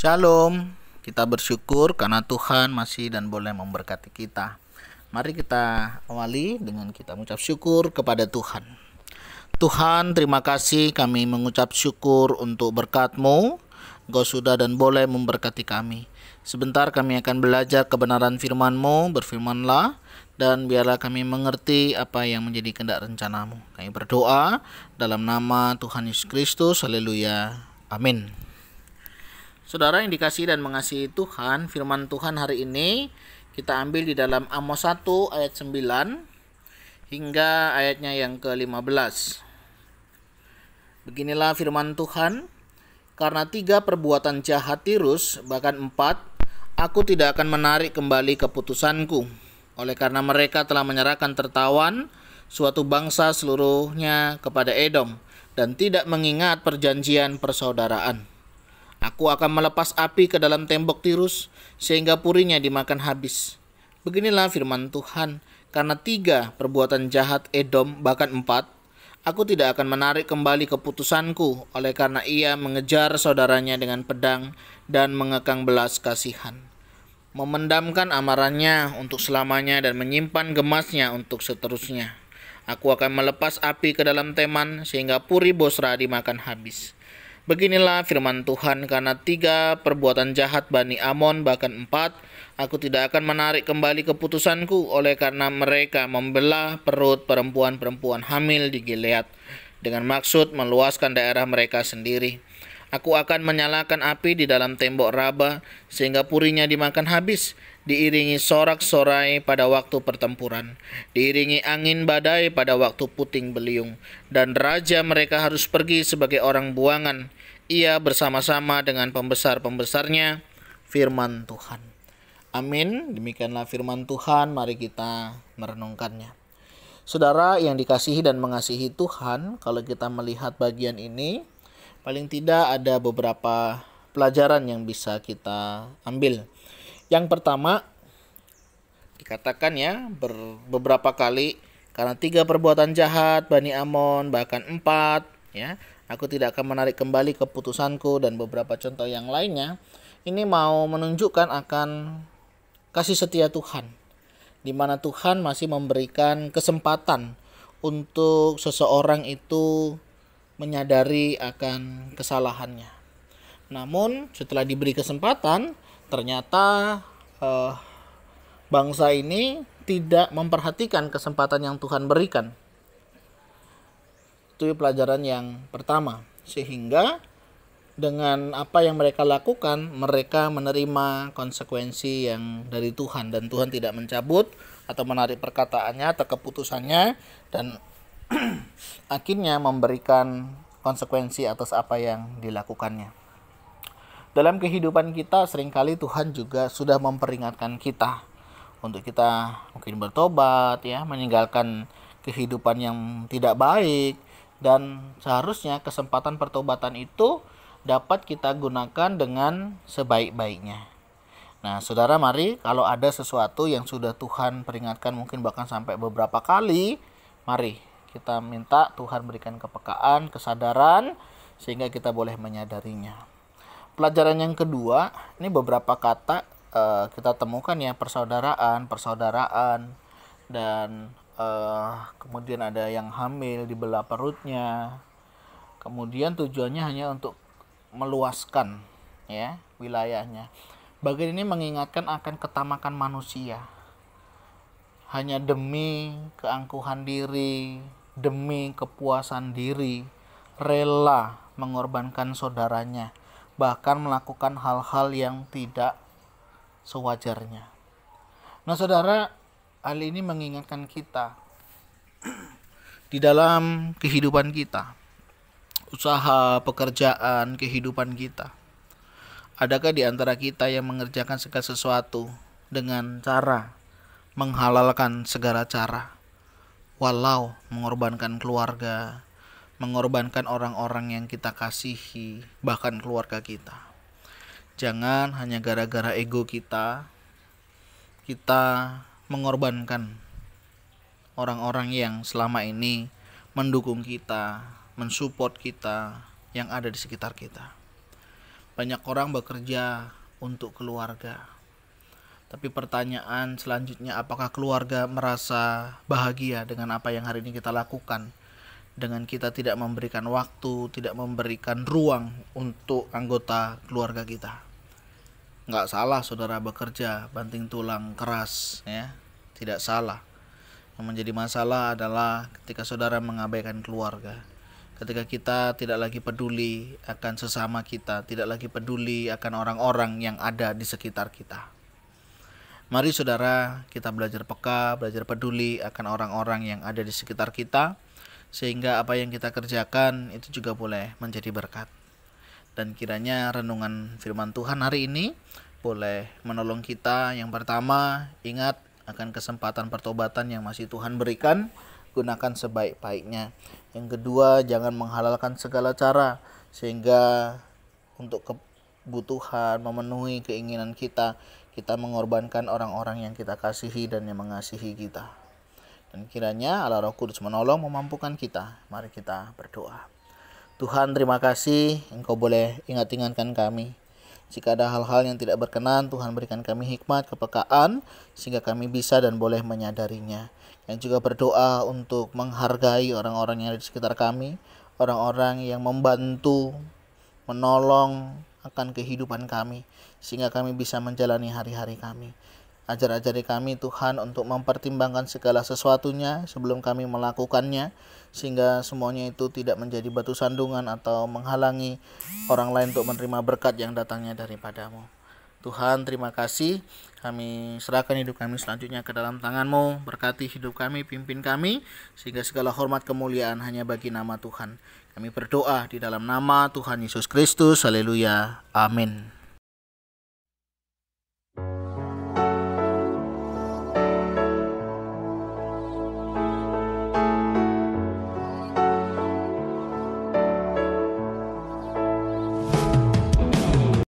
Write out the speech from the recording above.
Shalom, kita bersyukur karena Tuhan masih dan boleh memberkati kita. Mari kita awali dengan kita mengucap syukur kepada Tuhan. Tuhan, terima kasih, kami mengucap syukur untuk berkat-Mu. Engkau sudah dan boleh memberkati kami. Sebentar kami akan belajar kebenaran firman-Mu, berfirmanlah, dan biarlah kami mengerti apa yang menjadi kehendak rencana-Mu. Kami berdoa dalam nama Tuhan Yesus Kristus, haleluya, amin. Saudara yang dikasihi dan mengasihi Tuhan, firman Tuhan hari ini kita ambil di dalam Amos 1 ayat 9 hingga ayatnya yang ke-15. Beginilah firman Tuhan, karena 3 perbuatan jahat Tirus, bahkan 4, aku tidak akan menarik kembali keputusanku. Oleh karena mereka telah menyerahkan tertawan suatu bangsa seluruhnya kepada Edom, dan tidak mengingat perjanjian persaudaraan. Aku akan melepas api ke dalam tembok Tirus, sehingga purinya dimakan habis. Beginilah firman Tuhan, karena 3 perbuatan jahat Edom, bahkan 4, aku tidak akan menarik kembali keputusanku, oleh karena ia mengejar saudaranya dengan pedang dan mengekang belas kasihan, memendamkan amarahnya untuk selamanya dan menyimpan gemasnya untuk seterusnya. Aku akan melepas api ke dalam Teman, sehingga puri Bosra dimakan habis. Beginilah firman Tuhan, karena 3 perbuatan jahat Bani Amon, bahkan 4, aku tidak akan menarik kembali keputusanku, oleh karena mereka membelah perut perempuan-perempuan hamil di Gilead, dengan maksud meluaskan daerah mereka sendiri. Aku akan menyalakan api di dalam tembok Raba, sehingga purinya dimakan habis, diiringi sorak-sorai pada waktu pertempuran, diiringi angin badai pada waktu puting beliung, dan raja mereka harus pergi sebagai orang buangan, ia bersama-sama dengan pembesar-pembesarnya. Firman Tuhan. Amin. Demikianlah firman Tuhan, mari kita merenungkannya. Saudara yang dikasihi dan mengasihi Tuhan, kalau kita melihat bagian ini, paling tidak ada beberapa pelajaran yang bisa kita ambil. Yang pertama, dikatakan ya beberapa kali, karena 3 perbuatan jahat Bani Amon, bahkan 4, ya, aku tidak akan menarik kembali keputusanku, dan beberapa contoh yang lainnya. Ini mau menunjukkan akan kasih setia Tuhan, di mana Tuhan masih memberikan kesempatan untuk seseorang itu menyadari akan kesalahannya. Namun setelah diberi kesempatan, ternyata bangsa ini tidak memperhatikan kesempatan yang Tuhan berikan. Itu pelajaran yang pertama. Sehingga dengan apa yang mereka lakukan, mereka menerima konsekuensi yang dari Tuhan, dan Tuhan tidak mencabut atau menarik perkataannya atau keputusannya, dan akhirnya memberikan konsekuensi atas apa yang dilakukannya. Dalam kehidupan kita seringkali Tuhan juga sudah memperingatkan kita untuk kita mungkin bertobat, ya, meninggalkan kehidupan yang tidak baik, dan seharusnya kesempatan pertobatan itu dapat kita gunakan dengan sebaik-baiknya. Nah, saudara, mari kalau ada sesuatu yang sudah Tuhan peringatkan mungkin bahkan sampai beberapa kali, mari kita minta Tuhan berikan kepekaan, kesadaran, sehingga kita boleh menyadarinya. Pelajaran yang kedua, ini beberapa kata kita temukan ya, persaudaraan, dan kemudian ada yang hamil dibelah perutnya. Kemudian tujuannya hanya untuk meluaskan ya wilayahnya. Bagian ini mengingatkan akan ketamakan manusia. Hanya demi keangkuhan diri, demi kepuasan diri, rela mengorbankan saudaranya, bahkan melakukan hal-hal yang tidak sewajarnya. Nah, saudara, hal ini mengingatkan kita di dalam kehidupan kita, usaha, pekerjaan, kehidupan kita. Adakah di antara kita yang mengerjakan segala sesuatu dengan cara menghalalkan segala cara, walau mengorbankan keluarga, mengorbankan orang-orang yang kita kasihi, bahkan keluarga kita? Jangan hanya gara-gara ego kita mengorbankan orang-orang yang selama ini mendukung kita, mensupport kita, yang ada di sekitar kita. Banyak orang bekerja untuk keluarga. Tapi pertanyaan selanjutnya, apakah keluarga merasa bahagia dengan apa yang hari ini kita lakukan? Dengan kita tidak memberikan waktu, tidak memberikan ruang untuk anggota keluarga kita. Nggak salah saudara bekerja banting tulang keras, ya, tidak salah. Yang menjadi masalah adalah ketika saudara mengabaikan keluarga. Ketika kita tidak lagi peduli akan sesama kita, tidak lagi peduli akan orang-orang yang ada di sekitar kita. Mari saudara, kita belajar peka, belajar peduli akan orang-orang yang ada di sekitar kita, sehingga apa yang kita kerjakan itu juga boleh menjadi berkat. Dan kiranya renungan firman Tuhan hari ini boleh menolong kita. Yang pertama, ingat akan kesempatan pertobatan yang masih Tuhan berikan, gunakan sebaik-baiknya. Yang kedua, jangan menghalalkan segala cara sehingga untuk kebutuhan, memenuhi keinginan kita mengorbankan orang-orang yang kita kasihi dan yang mengasihi kita. Dan kiranya Allah Roh Kudus menolong, memampukan kita. Mari kita berdoa. Tuhan, terima kasih Engkau boleh ingatkan kami. Jika ada hal-hal yang tidak berkenan, Tuhan berikan kami hikmat, kepekaan, sehingga kami bisa dan boleh menyadarinya. Yang juga berdoa untuk menghargai orang-orang yang ada di sekitar kami, orang-orang yang membantu, menolong akan kehidupan kami, sehingga kami bisa menjalani hari-hari kami. Ajar-ajari kami Tuhan untuk mempertimbangkan segala sesuatunya sebelum kami melakukannya, sehingga semuanya itu tidak menjadi batu sandungan atau menghalangi orang lain untuk menerima berkat yang datangnya daripadamu. Tuhan, terima kasih. Kami serahkan hidup kami selanjutnya ke dalam tangan-Mu. Berkati hidup kami, pimpin kami, sehingga segala hormat kemuliaan hanya bagi nama Tuhan. Kami berdoa di dalam nama Tuhan Yesus Kristus. Haleluya. Amin.